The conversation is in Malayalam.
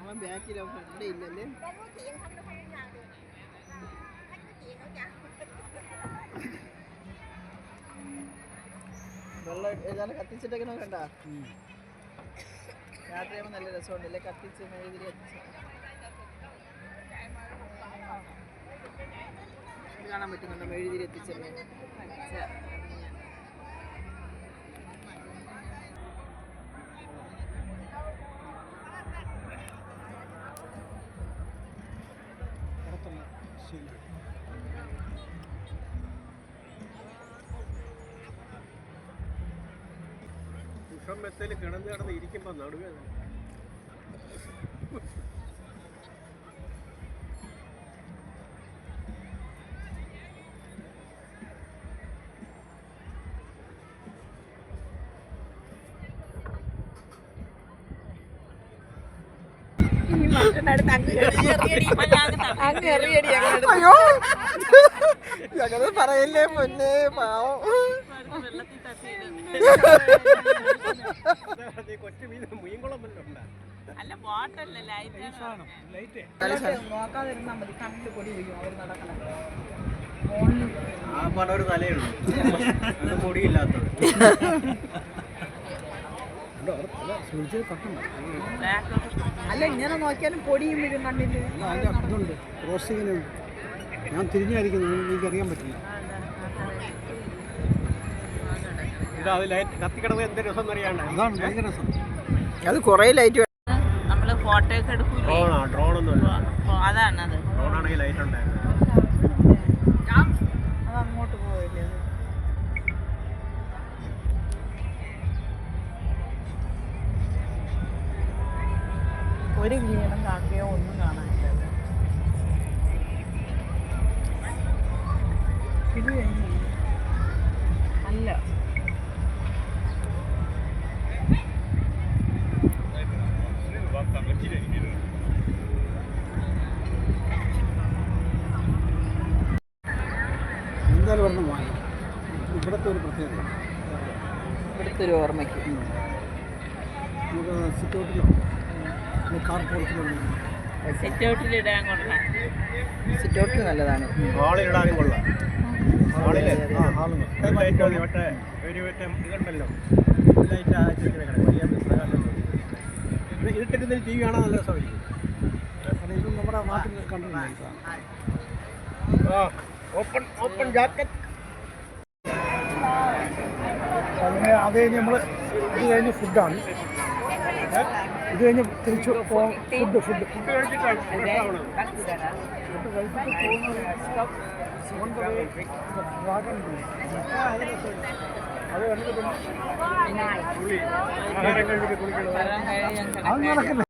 ബാക്കിലോ ഫ്രണ്ട് ഇല്ലല്ലേ. വെള്ളം ഏതാണ്ട് കത്തിച്ചിട്ടൊക്കെ കണ്ട രാത്രിയാകുമ്പോൾ നല്ല രസമുണ്ടല്ലേ, കത്തിച്ച് മെഴുതിരി കത്തിച്ച് കാണാൻ പറ്റുന്നുണ്ടോ? മെഴുതിരി എത്തിച്ചല്ലേ മെത്തയിൽ കിടന്ന് ഇരിക്കുമ്പോൾ നടുവേ അയ്യോ ഞങ്ങള് പറയല്ലേ പൊന്നെ പാവം. നോക്കാതിരുന്നാ മതി, കണ്ണിൽ പൊടി വീഴും അവർ നടക്കണം. ആ പടം ഒരു തലയുള്ളൂ, അത് പൊടിയില്ലാത്തത്. അല്ല ഇങ്ങനെ നോക്കിയാലും പൊടിയും വീഴും കണ്ണില്. അതുണ്ട് ക്രോസിങ്ങിനുണ്ട്. ഞാൻ തിരിഞ്ഞായിരിക്കുന്നു, എനിക്കറിയാൻ പറ്റില്ല. കത്തിക്കിടന്ന് എന്ത് രസം എന്നറിയാണ്ട്. അതാണ് ഭയങ്കര രസം. അത് കൊറേ ലൈറ്റ് നമ്മള് ഫോട്ടോ ഒക്കെ എടുക്കൂലേ, അതാണ് അത്. ഡ്രോണാണെങ്കിൽ ലൈറ്റ് ഉണ്ടായിരുന്നു. അത് അങ്ങോട്ട് പോയില്ലേ അത്. ഒരു കിളിയണം കാക്കയോ ഒന്നും കാണാനില്ല. ഇത് അല്ല എന്തായാലും ഒരെണ്ണം വാങ്ങി. ഇവിടുത്തെ ഒരു പ്രത്യേകത, ഇവിടുത്തെ ഒരു ഓർമ്മയ്ക്ക് നമുക്ക് സിറ്റൗട്ടിലോ കാർ പോർട്ടിലോ സിറ്റൗട്ടിലിടാൻ കൊള്ളാം. സിറ്റൗട്ടിൽ നല്ലതാണ്. ഹാളിലിടാനും കൊള്ളാം. ഹാളില് ഹാളിൽ മറ്റേ ഒരു ഇതുണ്ടല്ലോ, ലൈറ്റ് ഇരുട്ടിരുന്ന് ടി വി കാണാൻ നല്ല രസമായിരിക്കും. ഇത് നമ്മുടെ നാട്ടിൽ കണ്ടിട്ടുണ്ട്. Open jacket. അങ്ങനെ അത് കഴിഞ്ഞ് നമ്മൾ ഇത് കഴിഞ്ഞ് ഫുഡാണ്. ഇത് കഴിഞ്ഞ് തിരിച്ചു ഫുഡ് കഴിച്ചിട്ട് അത് കണ്ടിട്ട് അത് നടക്കില്ല.